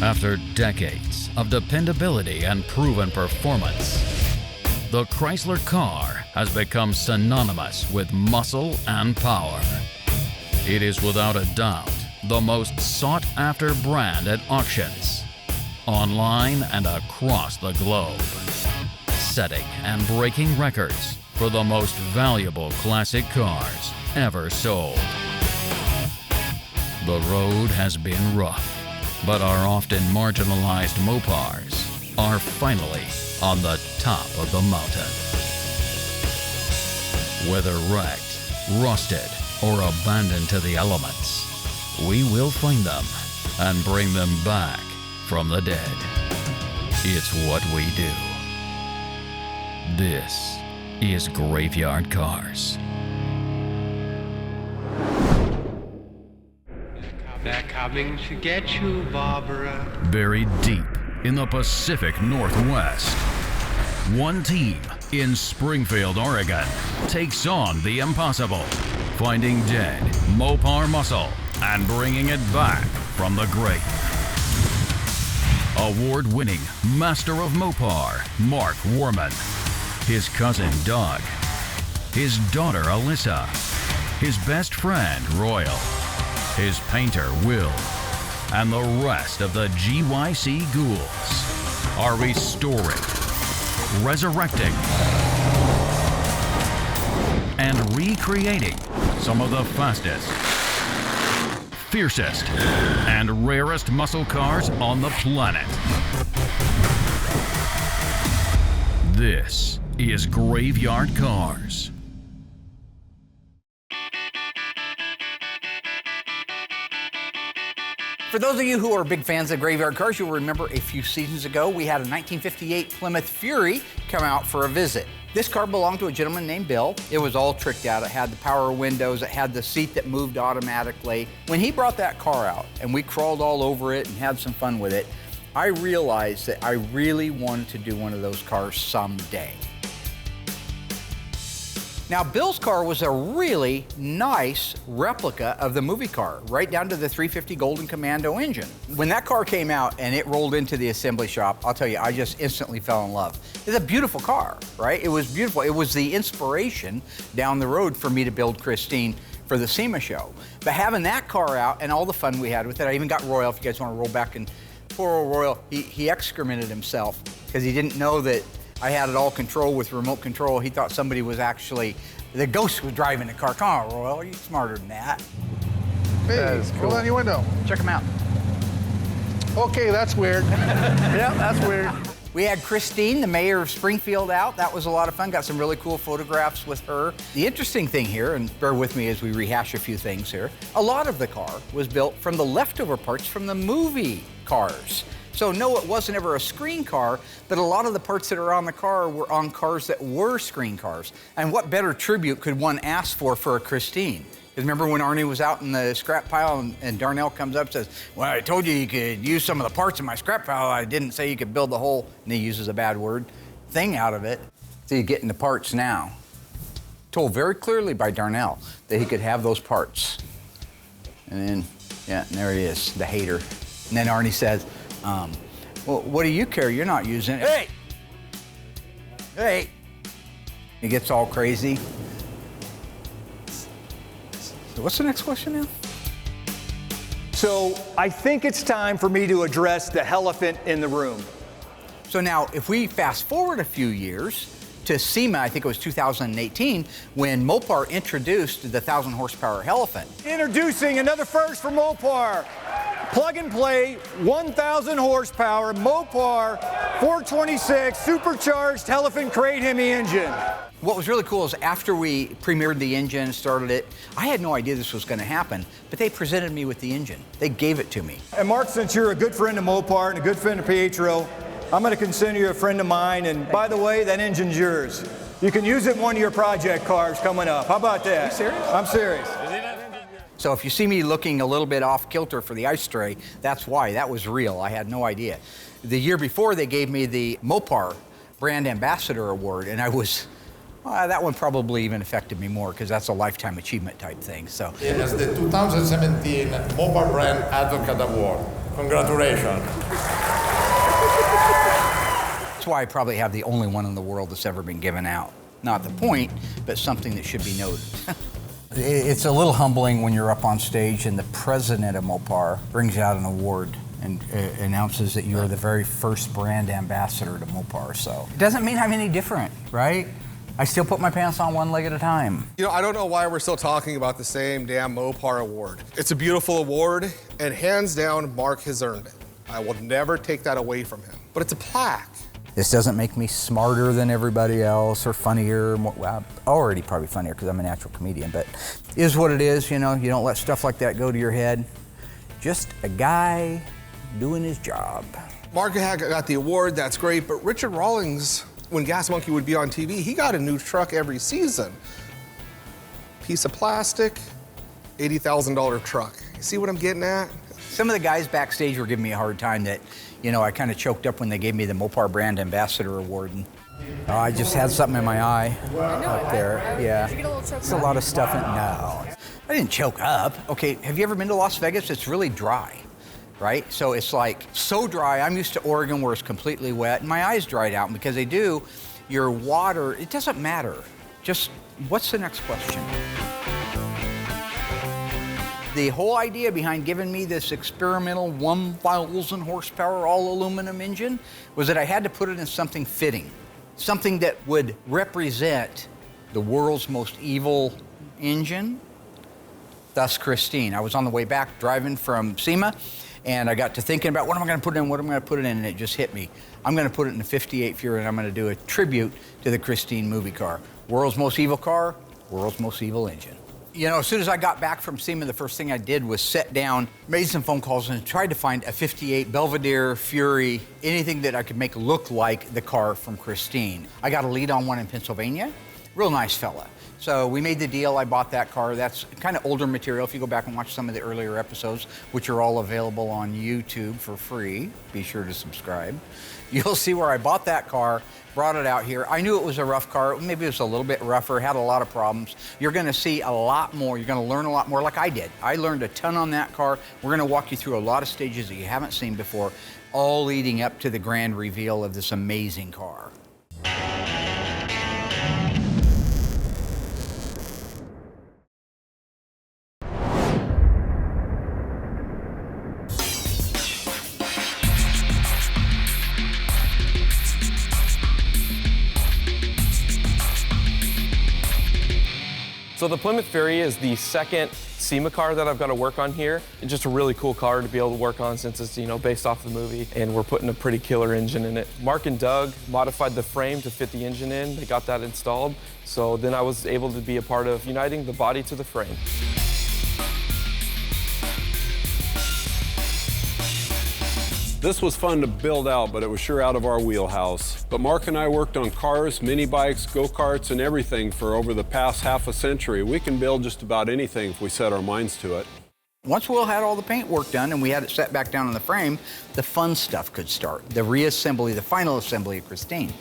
After decades of dependability and proven performance, the Chrysler car has become synonymous with muscle and power. It is without a doubt the most sought-after brand at auctions, online and across the globe, setting and breaking records for the most valuable classic cars ever sold. The road has been rough, but our often marginalized Mopars are finally on the top of the mountain. Whether wrecked, rusted, or abandoned to the elements, we will find them and bring them back from the dead. It's what we do. This is Graveyard Carz. They're coming to get you, Barbara. Buried deep in the Pacific Northwest, one team in Springfield, Oregon, takes on the impossible, finding dead Mopar muscle and bringing it back from the grave. Award-winning master of Mopar, Mark Warman, his cousin Doug, his daughter Alyssa, his best friend Royal, his painter Will, and the rest of the GYC ghouls are restoring, resurrecting, and recreating some of the fastest, fiercest, and rarest muscle cars on the planet. This is Graveyard Carz. For those of you who are big fans of Graveyard Carz, you'll remember a few seasons ago we had a 1958 Plymouth Fury come out for a visit. This car belonged to a gentleman named Bill. It was all tricked out. It had the power windows. It had the seat that moved automatically. When he brought that car out and we crawled all over it and had some fun with it, I realized that I really wanted to do one of those cars someday. Now, Bill's car was a really nice replica of the movie car, right down to the 350 Golden Commando engine. When that car came out and it rolled into the assembly shop, I'll tell you, I just instantly fell in love. It's a beautiful car, right? It was beautiful. It was the inspiration down the road for me to build Christine for the SEMA show. But having that car out and all the fun we had with it, I even got Royal, if you guys want to roll back, and poor old Royal, he excremented himself because he didn't know that I had it all controlled with remote control. He thought somebody was actually, the ghost was driving the car. Come on, Royal, you're smarter than that. Hey, roll down your window. Check them out. Okay, that's weird. Yeah, that's weird. We had Christine, the mayor of Springfield, out. That was a lot of fun. Got some really cool photographs with her. The interesting thing here, and bear with me as we rehash a few things here, a lot of the car was built from the leftover parts from the movie Carz. So no, it wasn't ever a screen car, but a lot of the parts that are on the car were on cars that were screen cars. And what better tribute could one ask for a Christine? Because remember when Arnie was out in the scrap pile and Darnell comes up and says, well, I told you could use some of the parts in my scrap pile. I didn't say you could build the whole, and he uses a bad word, thing out of it. So you're getting the parts now. Told very clearly by Darnell that he could have those parts. And then, yeah, and there he is, the hater. And then Arnie says, well, what do you care? You're not using it. Hey! Hey! He gets all crazy. So what's the next question now? So I think it's time for me to address the elephant in the room. So now, if we fast forward a few years to SEMA, I think it was 2018, when Mopar introduced the 1,000 horsepower elephant. Introducing another first for Mopar. Plug and play, 1,000 horsepower, Mopar 426 supercharged elephant crate Hemi engine. What was really cool is after we premiered the engine, started it, I had no idea this was going to happen, but they presented me with the engine. They gave it to me. And Mark, since you're a good friend of Mopar and a good friend of Pietro, I'm going to consider you a friend of mine, and by the way, that engine's yours. You can use it in one of your project cars coming up. How about that? Are you serious? I'm serious. So if you see me looking a little bit off kilter for the ice tray, that's why. That was real. I had no idea. The year before, they gave me the Mopar Brand Ambassador Award, and I was, that one probably even affected me more because that's a lifetime achievement type thing. So It is the 2017 Mopar Brand Advocate Award. Congratulations. That's why I probably have the only one in the world that's ever been given out. Not the point, but something that should be noted. It's a little humbling when you're up on stage and the president of Mopar brings out an award and announces that you are the very first brand ambassador to Mopar. So it doesn't mean I'm any different, right? I still put my pants on one leg at a time. You know, I don't know why we're still talking about the same damn Mopar award. It's a beautiful award, and hands down, Mark has earned it. I will never take that away from him. But it's a plaque. This doesn't make me smarter than everybody else or funnier. Well, already probably funnier because I'm a natural comedian, but is what it is, you know. You don't let stuff like that go to your head. Just a guy doing his job. Mark got the award, that's great, but Richard Rawlings, when Gas Monkey would be on TV, he got a new truck every season. Piece of plastic, $80,000 truck. You see what I'm getting at? Some of the guys backstage were giving me a hard time that, you know, I kind of choked up when they gave me the Mopar Brand Ambassador Award. And, I just had something in my eye up there. Yeah. Did you get a little choked It's a up? lot of stuff in. No. I didn't choke up. Okay, have you ever been to Las Vegas? It's really dry, right? So it's like so dry. I'm used to Oregon where it's completely wet, and my eyes dried out. And because they do, your water, it doesn't matter. Just, what's the next question? The whole idea behind giving me this experimental 1,000 horsepower all aluminum engine was that I had to put it in something fitting, something that would represent the world's most evil engine, thus Christine. I was on the way back driving from SEMA, and I got to thinking about what am I going to put in, what am I going to put it in, and it just hit me. I'm going to put it in a 58 Fury, and I'm going to do a tribute to the Christine movie car. World's most evil car, world's most evil engine. You know, as soon as I got back from SEMA, the first thing I did was sit down, made some phone calls, and tried to find a 58 Belvedere, Fury, anything that I could make look like the car from Christine. I got a lead on one in Pennsylvania. Real nice fella. So we made the deal. I bought that car. That's kind of older material. If you go back and watch some of the earlier episodes, which are all available on YouTube for free, be sure to subscribe. You'll see where I bought that car, brought it out here. I knew it was a rough car. Maybe it was a little bit rougher, had a lot of problems. You're going to see a lot more. You're going to learn a lot more like I did. I learned a ton on that car. We're going to walk you through a lot of stages that you haven't seen before, all leading up to the grand reveal of this amazing car. So the Plymouth Fury is the second SEMA car that I've got to work on here. It's just a really cool car to be able to work on since it's, you know, based off the movie, and we're putting a pretty killer engine in it. Mark and Doug modified the frame to fit the engine in. They got that installed. So then I was able to be a part of uniting the body to the frame. This was fun to build out, but it was sure out of our wheelhouse. But Mark and I worked on cars, mini bikes, go-karts, and everything for over the past half a century. We can build just about anything if we set our minds to it. Once Will had all the paint work done and we had it set back down on the frame, the fun stuff could start. The reassembly, the final assembly of Christine.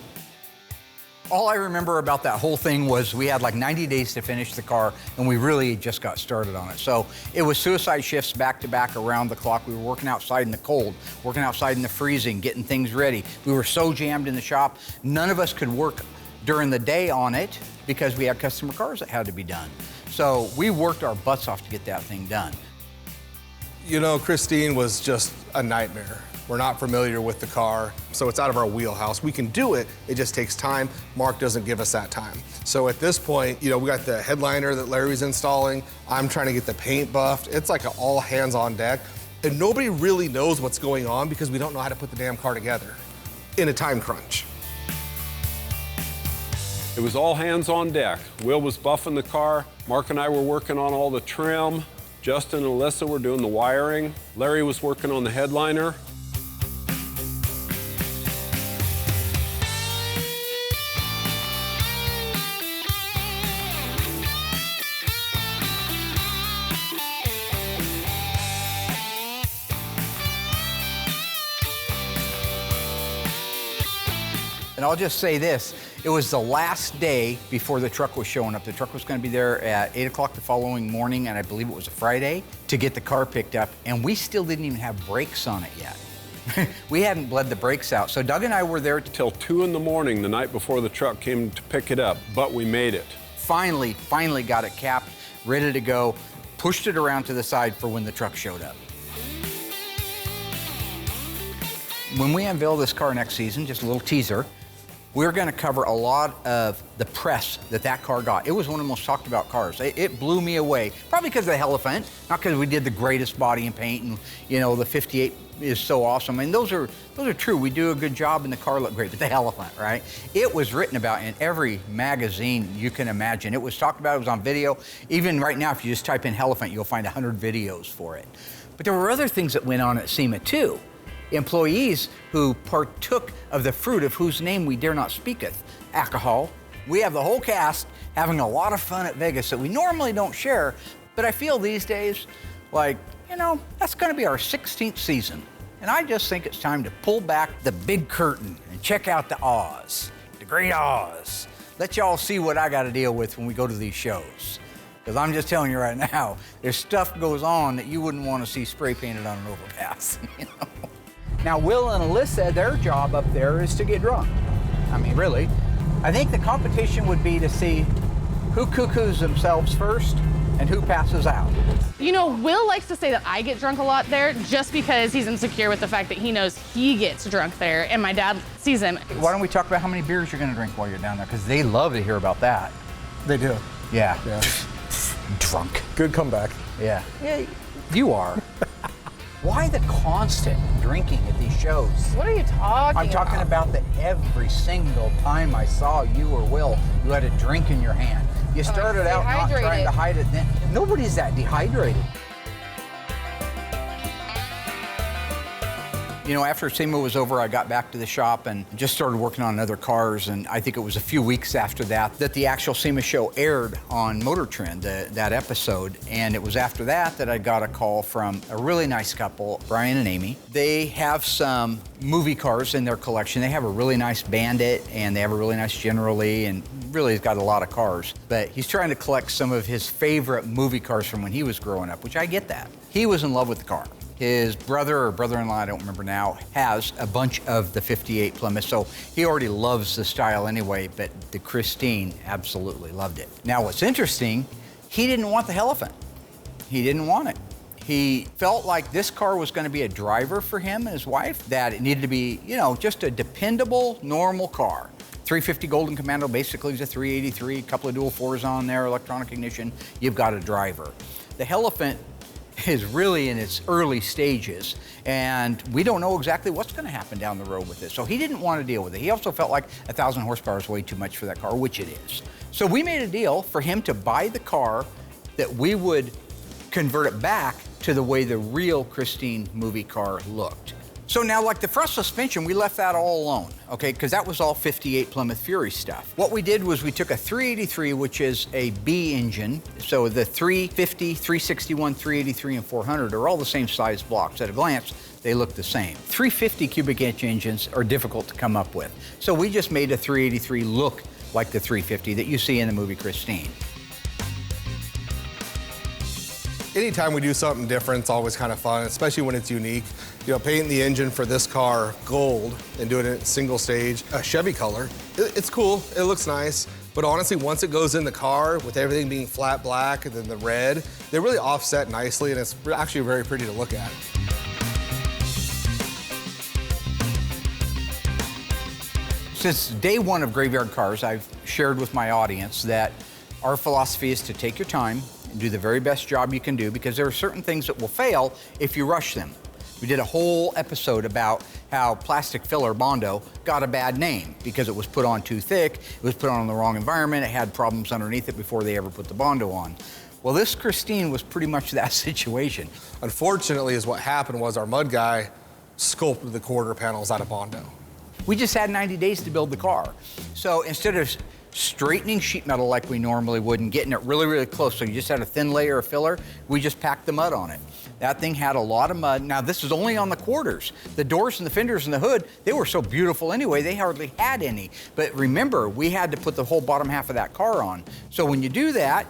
All I remember about that whole thing was we had like 90 days to finish the car, and we really just got started on it. So it was suicide shifts back to back around the clock. We were working outside in the cold, working outside in the freezing, getting things ready. We were so jammed in the shop, none of us could work during the day on it because we had customer cars that had to be done. So we worked our butts off to get that thing done. You know, Christine was just a nightmare. We're not familiar with the car, so it's out of our wheelhouse. We can do it, it just takes time. Mark doesn't give us that time. So at this point, you know, we got the headliner that Larry's installing. I'm trying to get the paint buffed. It's like an all hands on deck. And nobody really knows what's going on because we don't know how to put the damn car together in a time crunch. It was all hands on deck. Will was buffing the car. Mark and I were working on all the trim. Justin and Alyssa were doing the wiring. Larry was working on the headliner. And I'll just say this, It was the last day before the truck was showing up. The truck was going to be there at 8 o'clock the following morning, and I believe it was a Friday, to get the car picked up, and we still didn't even have brakes on it yet. We hadn't bled the brakes out. So Doug and I were there Till 2 in the morning the night before the truck came to pick it up, but we made it. Finally got it capped, ready to go, pushed it around to the side for when the truck showed up. When we unveil this car next season, just a little teaser, we're going to cover a lot of the press that car got. It was one of the most talked about cars. It blew me away, probably because of the Elephant, not because we did the greatest body and paint, and you know, the 58 is so awesome. And those are true. We do a good job and the car looked great, but the Elephant, right? It was written about in every magazine you can imagine. It was talked about, it was on video. Even right now, if you just type in Elephant, you'll find 100 videos for it. But there were other things that went on at SEMA too. Employees who partook of the fruit of whose name we dare not speaketh, alcohol. We have the whole cast having a lot of fun at Vegas that we normally don't share, but I feel these days like, you know, that's gonna be our 16th season. And I just think it's time to pull back the big curtain and check out the Oz, the great Oz. Let y'all see what I gotta deal with when we go to these shows. Because I'm just telling you right now, there's stuff goes on that you wouldn't want to see spray painted on an overpass, you know? Now, Will and Alyssa, their job up there is to get drunk. I mean, really. I think the competition would be to see who cuckoos themselves first and who passes out. You know, Will likes to say that I get drunk a lot there just because he's insecure with the fact that he knows he gets drunk there and my dad sees him. Why don't we talk about how many beers you're going to drink while you're down there? Because they love to hear about that. They do. Yeah. Yeah. Drunk. Good comeback. Yeah. Yeah, you are. Why the constant drinking at these shows? What are you talking I'm talking about that every single time I saw you or Will, you had a drink in your hand. You started out not trying to hide it. Then nobody's that dehydrated. You know, after SEMA was over, I got back to the shop and just started working on other cars. And I think it was a few weeks after that the actual SEMA show aired on Motor Trend, that episode. And it was after that I got a call from a really nice couple, Brian and Amy. They have some movie cars in their collection. They have a really nice Bandit and they have a really nice General Lee, and really has got a lot of cars. But he's trying to collect some of his favorite movie cars from when he was growing up, which I get that. He was in love with the car. His brother or brother-in-law, I don't remember now, has a bunch of the 58 Plymouth, so he already loves the style anyway, but the Christine absolutely loved it. Now, what's interesting, he didn't want the Elephant. He didn't want it. He felt like this car was going to be a driver for him and his wife, that it needed to be, you know, just a dependable, normal car. 350 Golden Commando basically is a 383, a couple of dual fours on there, electronic ignition, you've got a driver. The Elephant is really in its early stages, and we don't know exactly what's going to happen down the road with it. So he didn't want to deal with it. He also felt like 1,000 horsepower is way too much for that car, which it is. So we made a deal for him to buy the car that we would convert it back to the way the real Christine movie car looked. So now, like the front suspension, we left that all alone, okay? Because that was all 58 Plymouth Fury stuff. What we did was we took a 383, which is a B engine. So the 350, 361, 383, and 400 are all the same size blocks. At a glance, they look the same. 350 cubic inch engines are difficult to come up with. So we just made a 383 look like the 350 that you see in the movie Christine. Anytime we do something different, it's always kind of fun, especially when it's unique. You know, painting the engine for this car gold and doing it single stage, a Chevy color, it's cool, it looks nice. But honestly, once it goes in the car, with everything being flat black and then the red, they really offset nicely, and it's actually very pretty to look at. Since day one of Graveyard Cars, I've shared with my audience that our philosophy is to take your time and do the very best job you can do, because there are certain things that will fail if you rush them. We did a whole episode about how plastic filler Bondo got a bad name because it was put on too thick, it was put on in the wrong environment, it had problems underneath it before they ever put the Bondo on. Well, this Christine was pretty much that situation. Unfortunately, is what happened was our mud guy sculpted the quarter panels out of Bondo. We just had 90 days to build the car. So instead of straightening sheet metal like we normally would and getting it really, really close. So you just had a thin layer of filler. We just packed the mud on it. That thing had a lot of mud. Now, this is only on the quarters. The doors and the fenders and the hood, they were so beautiful anyway, they hardly had any. But remember, we had to put the whole bottom half of that car on. So when you do that,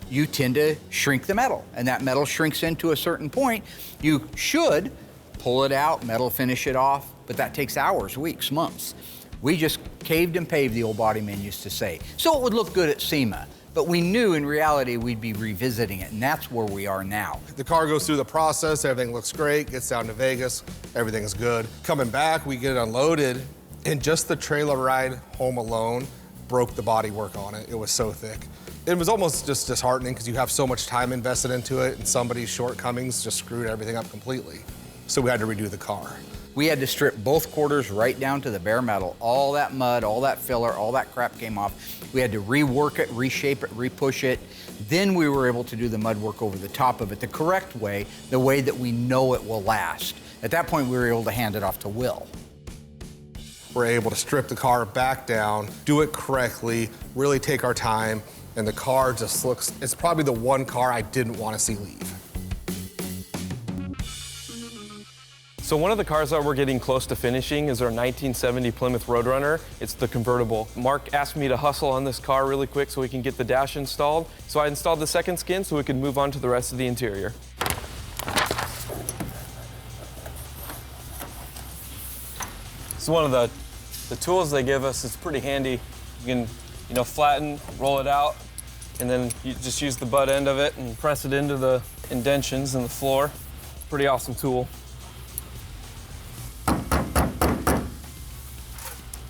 you tend to shrink the metal, and that metal shrinks into a certain point. You should pull it out, metal finish it off, but that takes hours, weeks, months. We just caved and paved, the old body man used to say. So it would look good at SEMA, but we knew in reality we'd be revisiting it, and that's where we are now. The car goes through the process, everything looks great, gets down to Vegas, everything is good. Coming back, we get it unloaded, and just the trailer ride home alone broke the bodywork on it. It was so thick. It was almost just disheartening because you have so much time invested into it, and somebody's shortcomings just screwed everything up completely. So we had to redo the car. We had to strip both quarters right down to the bare metal. All that mud, all that filler, all that crap came off. We had to rework it, reshape it, repush it. Then we were able to do the mud work over the top of it the correct way, the way that we know it will last. At that point, we were able to hand it off to Will. We're able to strip the car back down, do it correctly, really take our time, and the car just looks, it's probably the one car I didn't want to see leave. So one of the cars that we're getting close to finishing is our 1970 Plymouth Roadrunner. It's the convertible. Mark asked me to hustle on this car really quick so we can get the dash installed. So I installed the second skin so we could move on to the rest of the interior. It's one of the tools they give us. It's pretty handy. You can, flatten, roll it out, and then you just use the butt end of it and press it into the indentions in the floor. Pretty awesome tool.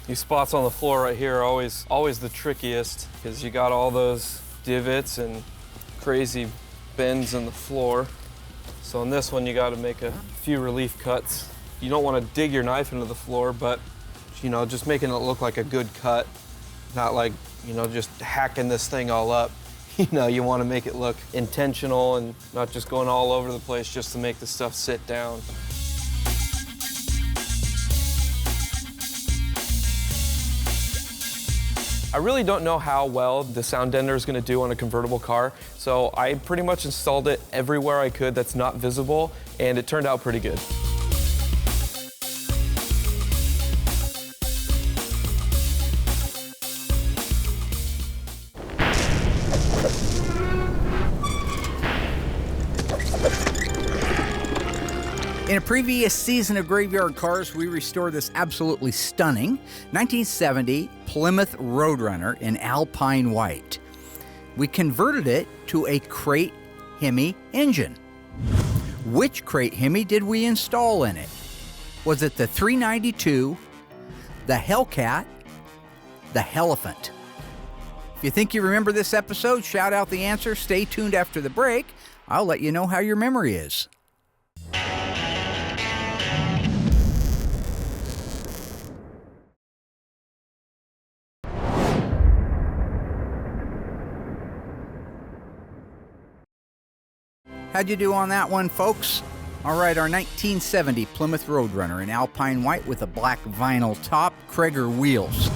These spots on the floor right here are always the trickiest because you got all those divots and crazy bends in the floor. So on this one, you got to make a few relief cuts. You don't want to dig your knife into the floor, but just making it look like a good cut, not like, just hacking this thing all up. You want to make it look intentional and not just going all over the place just to make the stuff sit down. I really don't know how well the sound dender is going to do on a convertible car, so I pretty much installed it everywhere I could that's not visible, and it turned out pretty good. In a previous season of Graveyard Cars, we restored this absolutely stunning 1970 Plymouth Roadrunner in Alpine White. We converted it to a crate Hemi engine. Which crate Hemi did we install in it? Was it the 392, the Hellcat, the Hellephant? If you think you remember this episode, shout out the answer. Stay tuned after the break. I'll let you know how your memory is. How'd you do on that one, folks? All right, our 1970 Plymouth Roadrunner in Alpine White with a black vinyl top, Krager wheels.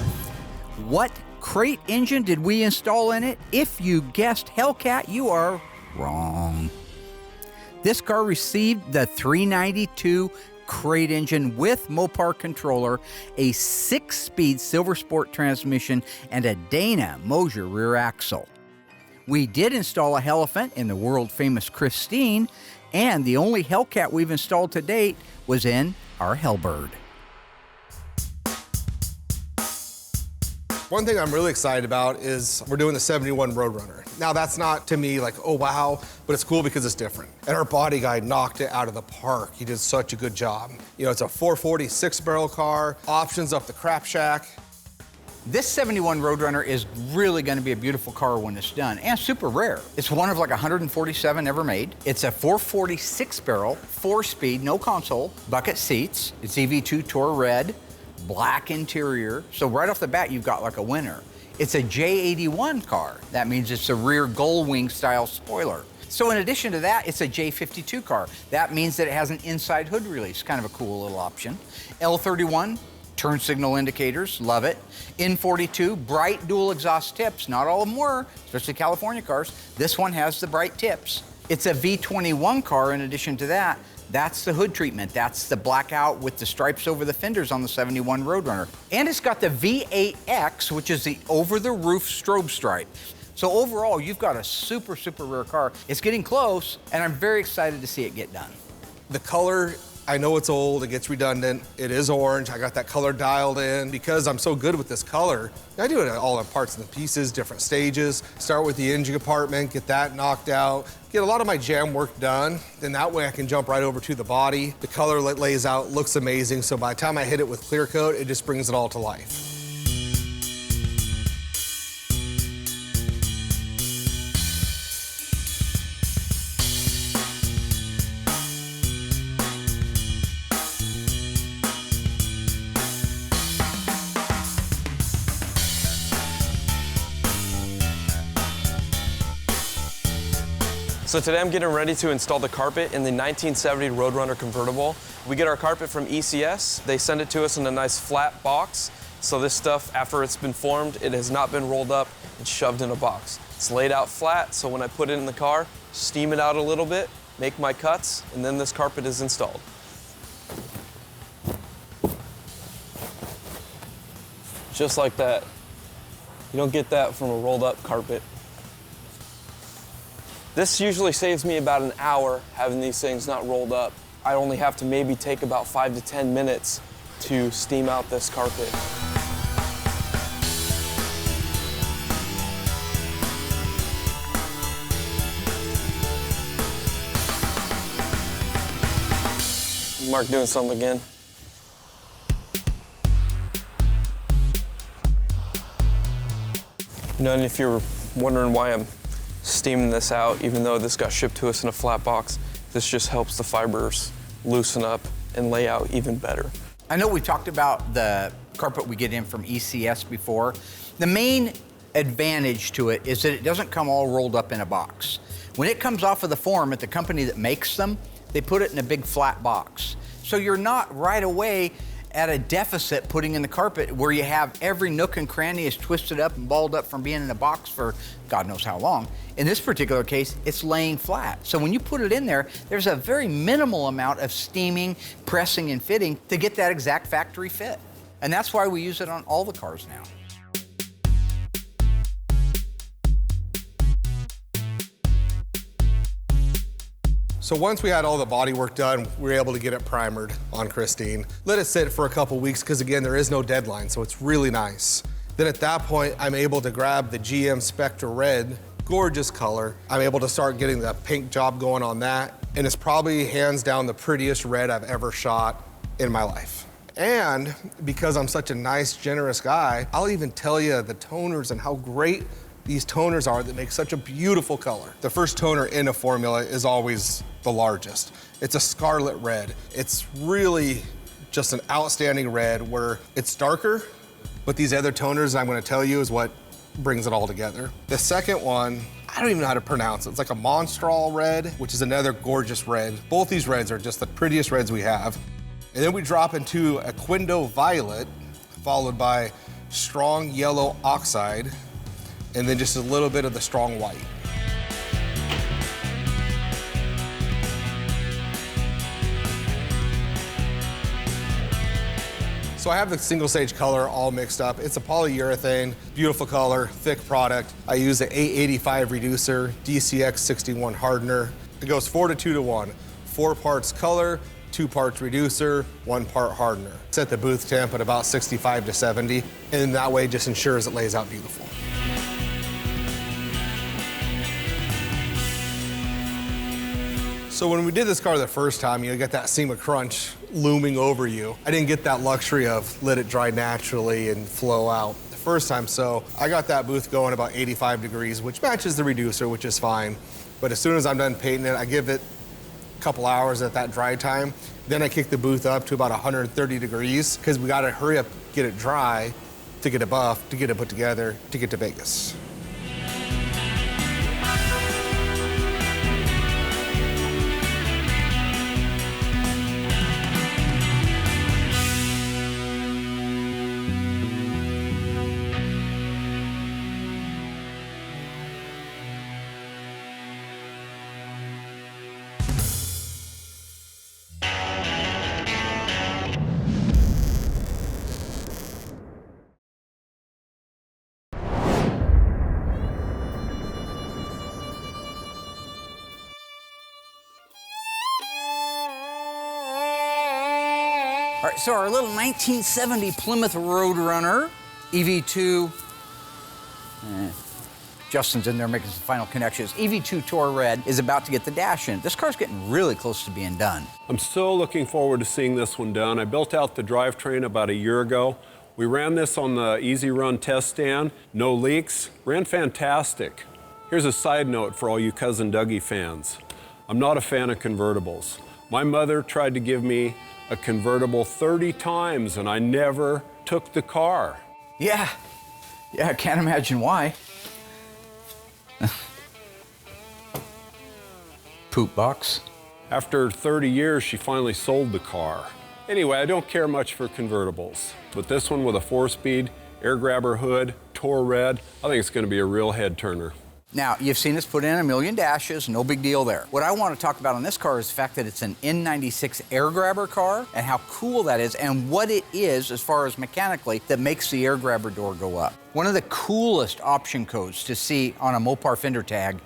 What crate engine did we install in it? If you guessed Hellcat, you are wrong. This car received the 392 crate engine with Mopar controller, a 6-speed Silver Sport transmission, and a Dana Mosier rear axle. We did install a Hellephant in the world-famous Christine, and the only Hellcat we've installed to date was in our Hellbird. One thing I'm really excited about is we're doing the 71 Roadrunner. Now that's not to me like, oh wow, but it's cool because it's different. And our body guy knocked it out of the park. He did such a good job. It's a 440 6-barrel car, options up the crap shack. This 71 Roadrunner is really going to be a beautiful car when it's done, and super rare. It's one of like 147 ever made. It's a 440 6-barrel, 4-speed, no console, bucket seats. It's EV2 Tour Red, black interior. So right off the bat, you've got like a winner. It's a J81 car. That means it's a rear gull wing style spoiler. So in addition to that, it's a J52 car. That means that it has an inside hood release, kind of a cool little option. L31, Turn signal indicators, love it. N42, bright dual exhaust tips. Not all of them were, especially California cars. This one has the bright tips. It's a V21 car in addition to that. That's the hood treatment. That's the blackout with the stripes over the fenders on the 71 Roadrunner. And it's got the V8X, which is the over-the-roof strobe stripe. So overall, you've got a super, super rare car. It's getting close, and I'm very excited to see it get done. The color, I know it's old, it gets redundant. It is orange. I got that color dialed in. Because I'm so good with this color, I do it all in parts and pieces, different stages. Start with the engine compartment, get that knocked out, get a lot of my jam work done. Then that way I can jump right over to the body. The color that lays out looks amazing, so by the time I hit it with clear coat, it just brings it all to life. So today I'm getting ready to install the carpet in the 1970 Roadrunner convertible. We get our carpet from ECS. They send it to us in a nice flat box. So this stuff, after it's been formed, it has not been rolled up and shoved in a box. It's laid out flat, so when I put it in the car, steam it out a little bit, make my cuts, and then this carpet is installed. Just like that. You don't get that from a rolled up carpet. This usually saves me about an hour having these things not rolled up. I only have to maybe take about 5 to 10 minutes to steam out this carpet. Mark doing something again. You know, and if you're wondering why I'm steaming this out, even though this got shipped to us in a flat box, this just helps the fibers loosen up and lay out even better. I know we talked about the carpet we get in from ECS before. The main advantage to it is that it doesn't come all rolled up in a box. When it comes off of the form at the company that makes them, they put it in a big flat box. So you're not right away at a deficit putting in the carpet where you have every nook and cranny is twisted up and balled up from being in a box for God knows how long. In this particular case, it's laying flat. So when you put it in there, there's a very minimal amount of steaming, pressing, and fitting to get that exact factory fit. And that's why we use it on all the cars now. So once we had all the body work done, we were able to get it primered on Christine. Let it sit for a couple weeks, because again, there is no deadline, so it's really nice. Then at that point, I'm able to grab the GM Spectre Red, gorgeous color. I'm able to start getting the paint job going on that, and it's probably hands down the prettiest red I've ever shot in my life. And because I'm such a nice, generous guy, I'll even tell you the toners and how great these toners are that make such a beautiful color. The first toner in a formula is always the largest. It's a scarlet red. It's really just an outstanding red where it's darker, but these other toners I'm gonna tell you is what brings it all together. The second one, I don't even know how to pronounce it. It's like a Monstral red, which is another gorgeous red. Both these reds are just the prettiest reds we have. And then we drop into a Quindo Violet, followed by strong yellow oxide, and then just a little bit of the strong white. So I have the single stage color all mixed up. It's a polyurethane, beautiful color, thick product. I use the 885 reducer, DCX 61 hardener. It goes 4 to 2 to 1. 4 parts color, 2 parts reducer, 1 part hardener. It's at the booth temp at about 65 to 70, and that way it just ensures it lays out beautiful. So when we did this car the first time, you get that SEMA crunch looming over you. I didn't get that luxury of let it dry naturally and flow out the first time, so I got that booth going about 85 degrees, which matches the reducer, which is fine. But as soon as I'm done painting it, I give it a couple hours at that dry time. Then I kick the booth up to about 130 degrees, because we gotta hurry up, get it dry, to get it buffed, to get it put together, to get to Vegas. All right, so our little 1970 Plymouth Roadrunner EV2. Justin's in there making some final connections. EV2 Tour Red is about to get the dash in. This car's getting really close to being done. I'm so looking forward to seeing this one done. I built out the drivetrain about a year ago. We ran this on the Easy Run test stand, no leaks, ran fantastic. Here's a side note for all you Cousin Dougie fans. I'm not a fan of convertibles. My mother tried to give me a convertible 30 times and I never took the car. Yeah, I can't imagine why. Poop box. After 30 years, she finally sold the car. Anyway, I don't care much for convertibles, but this one with a 4-speed, air grabber hood, Tour Red, I think it's going to be a real head turner. Now, you've seen us put in a million dashes, no big deal there. What I want to talk about on this car is the fact that it's an N96 air grabber car and how cool that is and what it is as far as mechanically that makes the air grabber door go up. One of the coolest option codes to see on a Mopar fender tag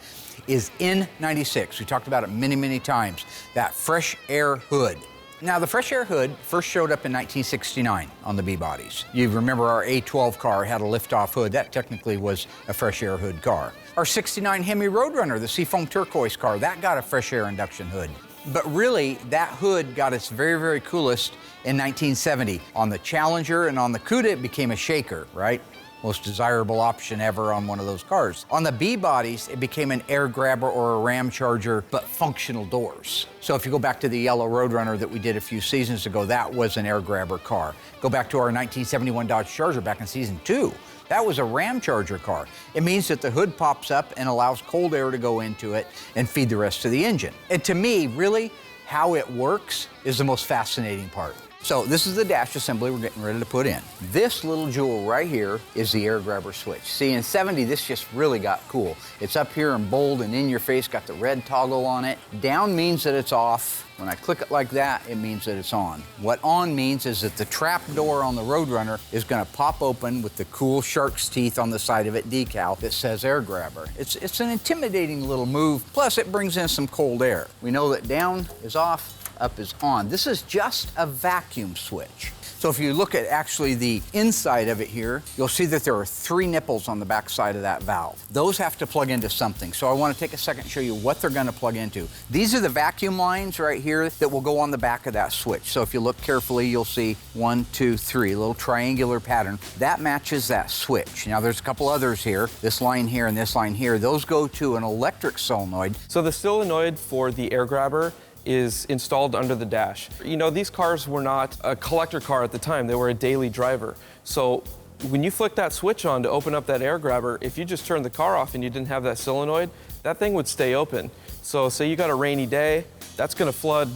is N96. We talked about it many, many times. That fresh air hood. Now, the fresh air hood first showed up in 1969 on the B-bodies. You remember our A12 car had a lift-off hood. That technically was a fresh air hood car. Our 69 Hemi Roadrunner, the Seafoam turquoise car, that got a fresh air induction hood. But really, that hood got its very, very coolest in 1970. On the Challenger and on the Cuda, it became a shaker, right? Most desirable option ever on one of those cars. On the B-bodies, it became an air grabber or a ram charger, but functional doors. So if you go back to the yellow Roadrunner that we did a few seasons ago, that was an air grabber car. Go back to our 1971 Dodge Charger back in season 2. That was a ram charger car. It means that the hood pops up and allows cold air to go into it and feed the rest of the engine. And to me, really, how it works is the most fascinating part. So this is the dash assembly we're getting ready to put in. This little jewel right here is the air grabber switch. See, in 70, this just really got cool. It's up here in bold and in your face, got the red toggle on it. Down means that it's off. When I click it like that, it means that it's on. What on means is that the trap door on the Roadrunner is gonna pop open with the cool shark's teeth on the side of it decal that says air grabber. It's an intimidating little move, plus it brings in some cold air. We know that down is off, up is on. This is just a vacuum switch. So if you look at actually the inside of it here, you'll see that there are 3 nipples on the back side of that valve. Those have to plug into something. So I want to take a second and show you what they're going to plug into. These are the vacuum lines right here that will go on the back of that switch. So if you look carefully, you'll see 1, 2, 3, a little triangular pattern. That matches that switch. Now there's a couple others here, this line here and this line here. Those go to an electric solenoid. So the solenoid for the air grabber is installed under the dash. You know, these cars were not a collector car at the time, they were a daily driver. So when you flick that switch on to open up that air grabber, if you just turned the car off and you didn't have that solenoid, that thing would stay open. So say you got a rainy day, that's gonna flood,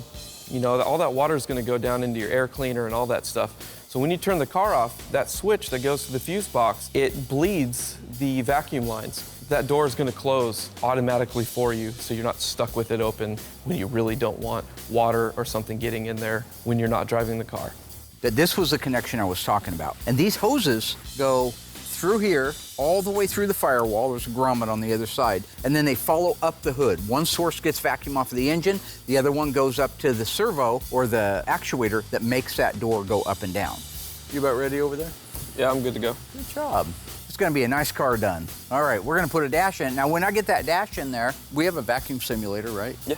you know, all that water is gonna go down into your air cleaner and all that stuff. So when you turn the car off, that switch that goes to the fuse box, it bleeds the vacuum lines. That door is gonna close automatically for you so you're not stuck with it open when you really don't want water or something getting in there when you're not driving the car. That this was the connection I was talking about. And these hoses go through here, all the way through the firewall. There's a grommet on the other side. And then they follow up the hood. One source gets vacuum off of the engine, the other one goes up to the servo or the actuator that makes that door go up and down. You about ready over there? Yeah, I'm good to go. Good job. It's gonna be a nice car done. All right, we're gonna put a dash in. Now, when I get that dash in there, we have a vacuum simulator, right? Yeah.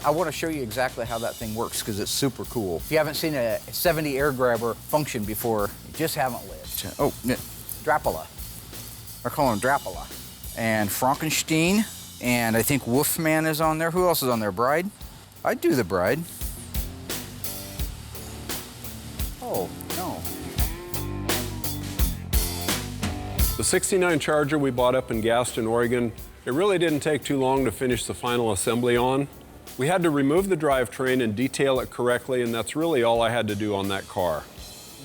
I wanna show you exactly how that thing works because it's super cool. If you haven't seen a 70 air grabber function before, you just haven't lived. Oh, Drapula. I call him Drapula. And Frankenstein, and I think Wolfman is on there. Who else is on there? Bride? I'd do the Bride. Oh, no. The 69 Charger we bought up in Gaston, Oregon, it really didn't take too long to finish the final assembly on. We had to remove the drivetrain and detail it correctly, and that's really all I had to do on that car.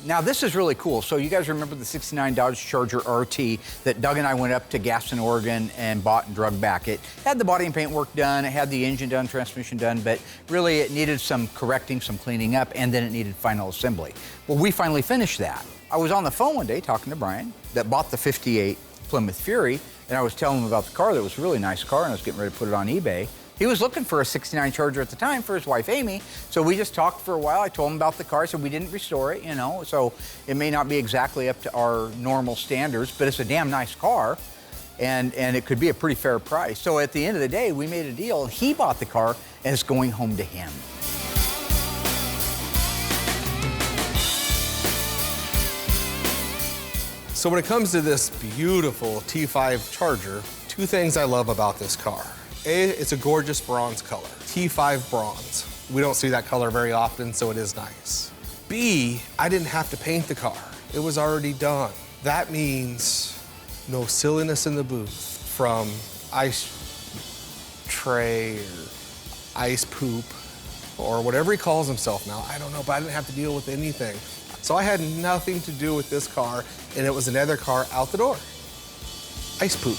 Now this is really cool. So you guys remember the 69 Dodge Charger RT that Doug and I went up to Gaston, Oregon and bought and drug back. It had the body and paint work done, it had the engine done, transmission done, but really it needed some correcting, some cleaning up, and then it needed final assembly. Well, we finally finished that. I was on the phone one day talking to Brian that bought the 58 Plymouth Fury, and I was telling him about the car. That was a really nice car, and I was getting ready to put it on eBay. he was looking for a 69 Charger at the time for his wife, Amy. So we just talked for a while. I told him about the car, so we didn't restore it, you know. So it may not be exactly up to our normal standards, but it's a damn nice car. And it could be a pretty fair price. So at the end of the day, we made a deal. He bought the car, and it's going home to him. So when it comes to this beautiful T5 Charger, two things I love about this car. A, it's a gorgeous bronze color, T5 bronze. We don't see that color very often, so it is nice. B, I didn't have to paint the car. It was already done. That means no silliness in the booth from ice tray or ice poop or whatever he calls himself now. I don't know, but I didn't have to deal with anything. So I had nothing to do with this car, and it was another car out the door. Ice poop.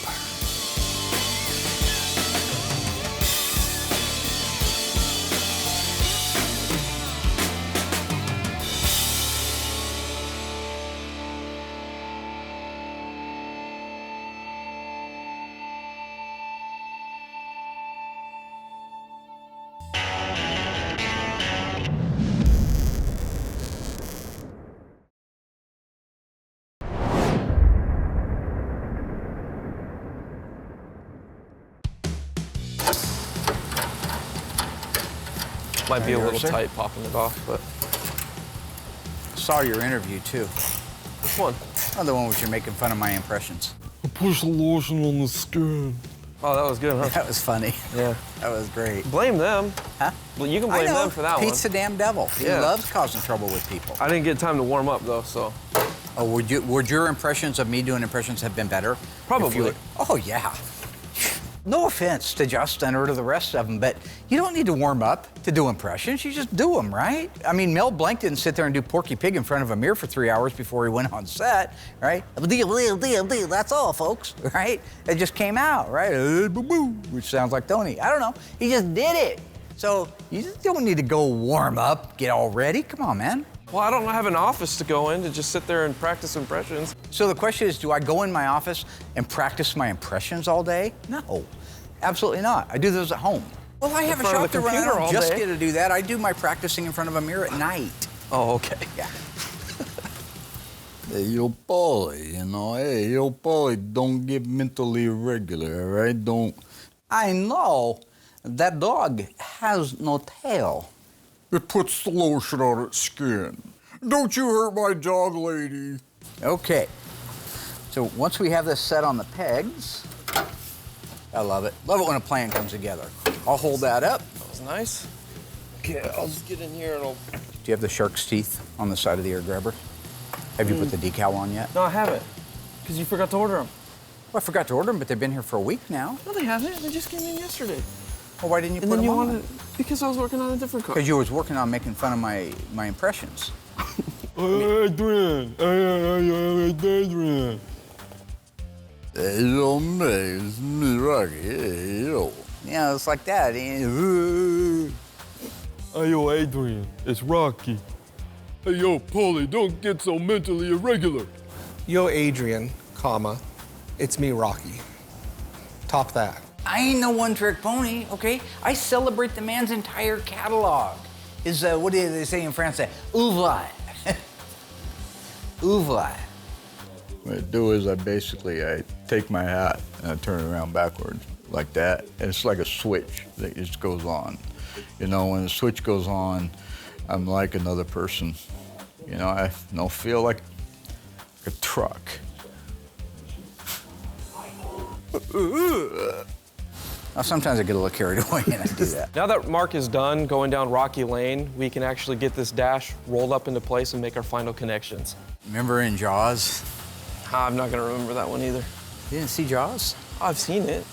Might be a little tight popping it off, but. Saw your interview, too. Which one? Oh, the one where you're making fun of my impressions. I push the lotion on the skin. Oh, that was good, huh? That was funny. Yeah. That was great. Blame them. Huh? Well, you can blame them for that Pete's one. the damn devil. He Yeah. loves causing trouble with people. I didn't get time to warm up, though, so. Oh, would your impressions of me doing impressions have been better? Probably. Oh, yeah. No offense to Justin or to the rest of them, but you don't need to warm up to do impressions. You just do them, right? I mean, Mel Blanc didn't sit there and do Porky Pig in front of a mirror for 3 hours before he went on set, right? That's all, folks, right? It just came out, right? Which sounds like Tony. I don't know. He just did it. So you just don't need to go warm up, get all ready. Come on, man. Well, I don't have an office to go in to just sit there and practice impressions. So the question is, do I go in my office and practice my impressions all day? No, absolutely not. I do those at home. Well, I have a shop to run. I don't just get to do that. I do my practicing in front of a mirror at night. Oh, okay. Yeah. Hey, yo, Paulie, you know, hey, yo, Paulie, don't get mentally irregular, all right? Don't. I know. That dog has no tail. It puts the lotion on its skin. Don't you hurt my dog, lady. Okay. So once we have this set on the pegs, I love it. Love it when a plan comes together. I'll hold that up. That was nice. Okay, I'll just get in here and I'll... Do you have the shark's teeth on the side of the air grabber? Have you put the decal on yet? No, I haven't. Because you forgot to order them. Well, I forgot to order them, but they've been here for a week now. No, they haven't. They just came in yesterday. Well, why didn't you And put then them you on? wanted... Because I was working on a different car. Because you was working on making fun of my impressions. Adrian, Adrian. Hey, yo, man, it's me, Rocky. Hey, yo. Yeah, it's like that. Hey, yo, Adrian, it's Rocky. Hey, yo, Paulie, don't get so mentally irregular. Yo, Adrian, comma, it's me, Rocky. Top that. I ain't no one-trick pony, okay? I celebrate the man's entire catalog. Is what do they say in France? Ouvre. Ouvre. What I do is I take my hat and I turn it around backwards like that. And it's like a switch that just goes on. You know, when the switch goes on, I'm like another person. You know, I don't feel like a truck. Now, sometimes I get a little carried away and I do that. Now that Mark is done going down Rocky Lane, we can actually get this dash rolled up into place and make our final connections. Remember in Jaws? I'm not gonna remember that one either. You didn't see Jaws? I've seen it.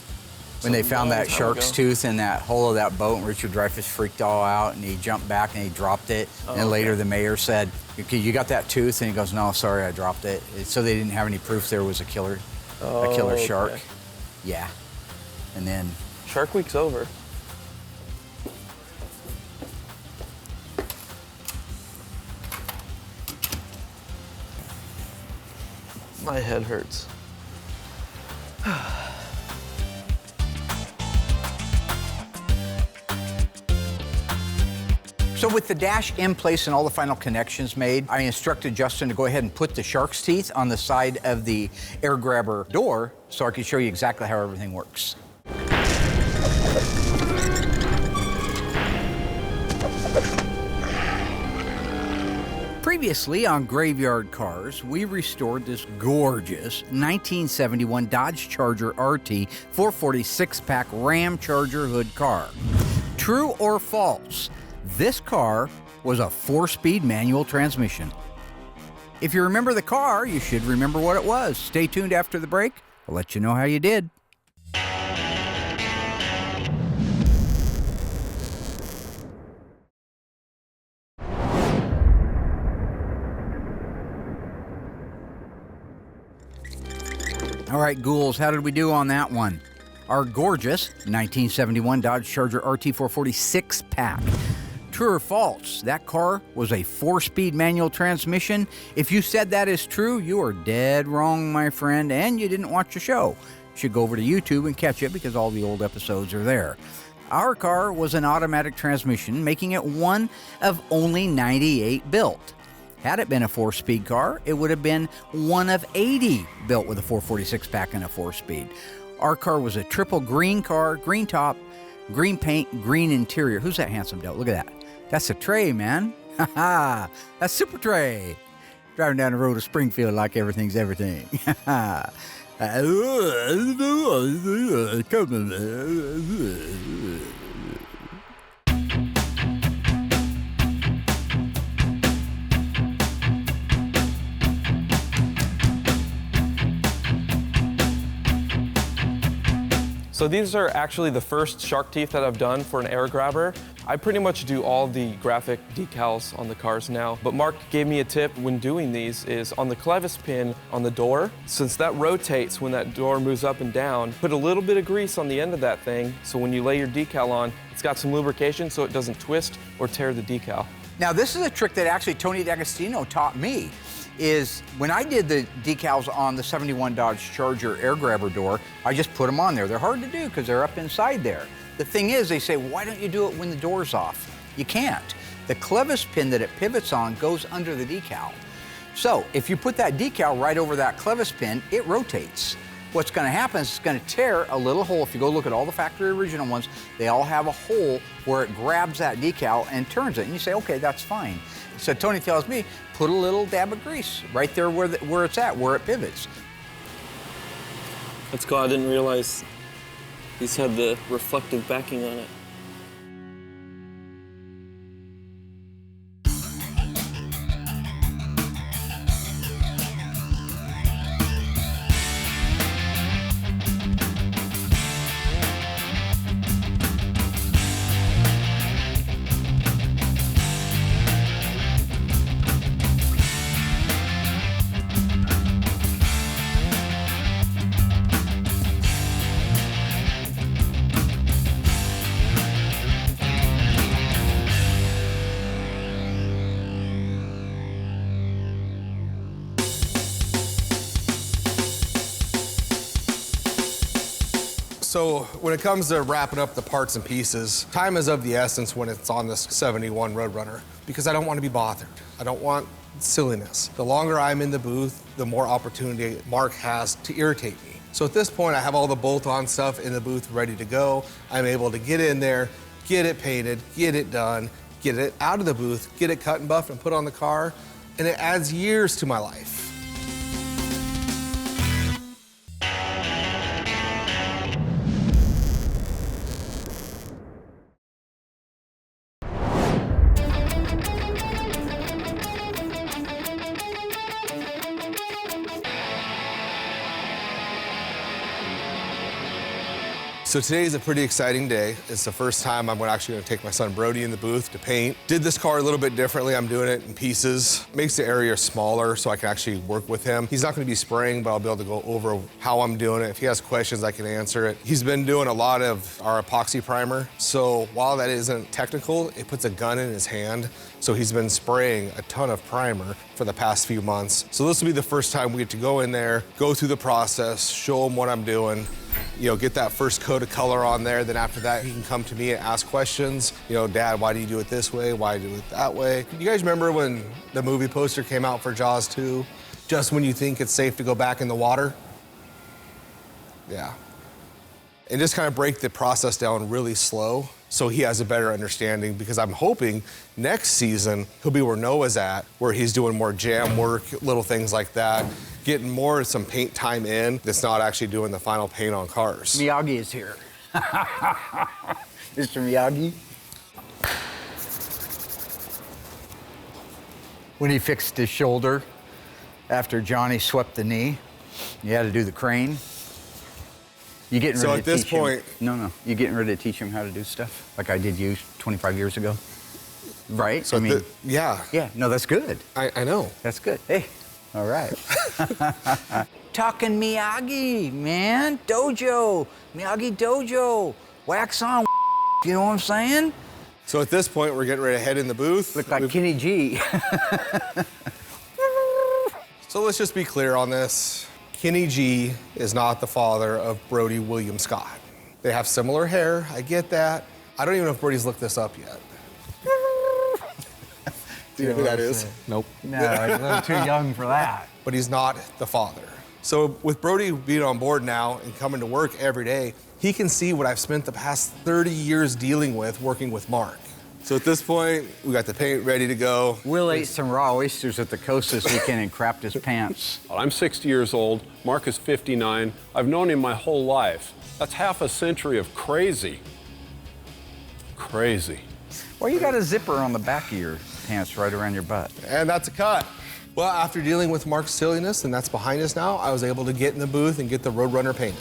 When they found that time shark's ago. tooth in that hole of that boat, and Richard Dreyfuss freaked all out, and he jumped back and he dropped it. Oh, and later okay. the mayor said, "Okay, you got that tooth?" And he goes, "No, sorry, I dropped it." So they didn't have any proof there was a killer shark. okay. Yeah. And then Shark Week's over. My head hurts. So with the dash in place and all the final connections made, I instructed Justin to go ahead and put the shark's teeth on the side of the air grabber door so I could show you exactly how everything works. Previously on Graveyard Cars, we restored this gorgeous 1971 Dodge Charger RT 440 6-pack Ram Charger hood car. True or false? This car was a 4-speed manual transmission. If you remember the car, you should remember what it was. Stay tuned after the break. I'll let you know how you did. All right, ghouls, how did we do on that one? Our gorgeous 1971 Dodge Charger RT 440 6-pack. True or false? That car was a 4-speed manual transmission. If you said that is true, you are dead wrong, my friend, and you didn't watch the show. You should go over to YouTube and catch it because all the old episodes are there. Our car was an automatic transmission, making it one of only 98 built. Had it been a 4-speed car, it would have been one of 80 built with a 446 pack and a 4-speed. Our car was a triple green car, green top, green paint, green interior. Who's that handsome devil? Look at that. That's a Trey, man. Ha ha. That's Super Trey. Driving down the road of Springfield like everything's everything. Ha ha. So these are actually the first shark teeth that I've done for an air grabber. I pretty much do all the graphic decals on the cars now, but Mark gave me a tip when doing these is on the clevis pin on the door, since that rotates when that door moves up and down, put a little bit of grease on the end of that thing so when you lay your decal on, it's got some lubrication so it doesn't twist or tear the decal. Now this is a trick that actually Tony D'Agostino taught me. Is when I did the decals on the 71 Dodge Charger air grabber door, I just put them on there. They're hard to do because they're up inside there. The thing is, they say, why don't you do it when the door's off? You can't. The clevis pin that it pivots on goes under the decal. So if you put that decal right over that clevis pin, it rotates. What's going to happen is it's going to tear a little hole. If you go look at all the factory original ones, they all have a hole where it grabs that decal and turns it. And you say, okay, that's fine. So Tony tells me, put a little dab of grease right there where it's at, where it pivots. That's cool. I didn't realize these had the reflective backing on it. So when it comes to wrapping up the parts and pieces, time is of the essence when it's on this 71 Roadrunner because I don't want to be bothered. I don't want silliness. The longer I'm in the booth, the more opportunity Mark has to irritate me. So at this point, I have all the bolt-on stuff in the booth ready to go. I'm able to get in there, get it painted, get it done, get it out of the booth, get it cut and buffed and put on the car, and it adds years to my life. So today is a pretty exciting day. It's the first time I'm actually gonna take my son Brody in the booth to paint. Did this car a little bit differently. I'm doing it in pieces. Makes the area smaller so I can actually work with him. He's not gonna be spraying, but I'll be able to go over how I'm doing it. If he has questions, I can answer it. He's been doing a lot of our epoxy primer. So while that isn't technical, it puts a gun in his hand. So he's been spraying a ton of primer for the past few months. So this will be the first time we get to go in there, go through the process, show him what I'm doing. You know, get that first coat of color on there. Then after that, he can come to me and ask questions. You know, Dad, why do you do it this way? Why do you do it that way? You guys remember when the movie poster came out for Jaws 2? Just when you think it's safe to go back in the water? Yeah. And just kind of break the process down really slow so he has a better understanding, because I'm hoping next season he'll be where Noah's at, where he's doing more jam work, little things like that, getting more some paint time in that's not actually doing the final paint on cars. Miyagi is here. Mr. Miyagi. When he fixed his shoulder after Johnny swept the knee, you had to do the crane. You getting ready So to at this teach him? point, No. You getting ready to teach him how to do stuff like I did you 25 years ago? Right? so yeah. Yeah, no, that's good. I know. That's good. Hey, all right. Talking Miyagi, man. Dojo. Miyagi Dojo. Wax on, you know what I'm saying? So at this point, we're getting ready to head in the booth. Look like Kenny G. So let's just be clear on this. Kenny G is not the father of Brody William Scott. They have similar hair, I get that. I don't even know if Brody's looked this up yet. Do you know who that is? Nope. No, I'm a little too young for that. But he's not the father. So with Brody being on board now and coming to work every day, he can see what I've spent the past 30 years dealing with working with Mark. So at this point, we got the paint ready to go. Will ate some raw oysters at the coast this weekend and crapped his pants. Well, I'm 60 years old. Mark is 59. I've known him my whole life. That's half a century of crazy. Crazy. Well, you got a zipper on the back of your pants right around your butt. And that's a cut. Well, after dealing with Mark's silliness, and that's behind us now, I was able to get in the booth and get the Roadrunner painted.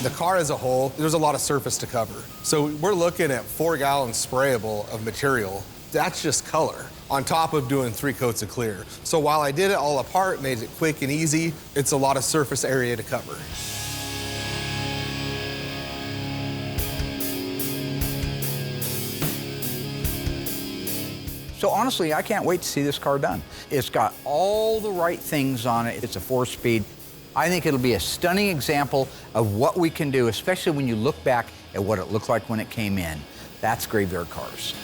The car as a whole, there's a lot of surface to cover. So we're looking at 4 gallons sprayable of material. That's just color, on top of doing 3 coats of clear. So while I did it all apart, made it quick and easy, it's a lot of surface area to cover. So honestly, I can't wait to see this car done. It's got all the right things on it. It's a 4-speed. I think it'll be a stunning example of what we can do, especially when you look back at what it looked like when it came in. That's Graveyard Carz.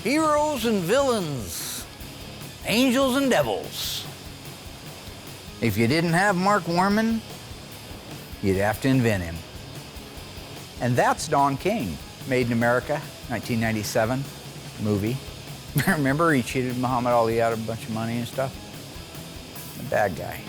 Heroes and villains, angels and devils. If you didn't have Mark Worman, you'd have to invent him. And that's Don King, Made in America, 1997 movie. Remember, he cheated Muhammad Ali out of a bunch of money and stuff? The bad guy.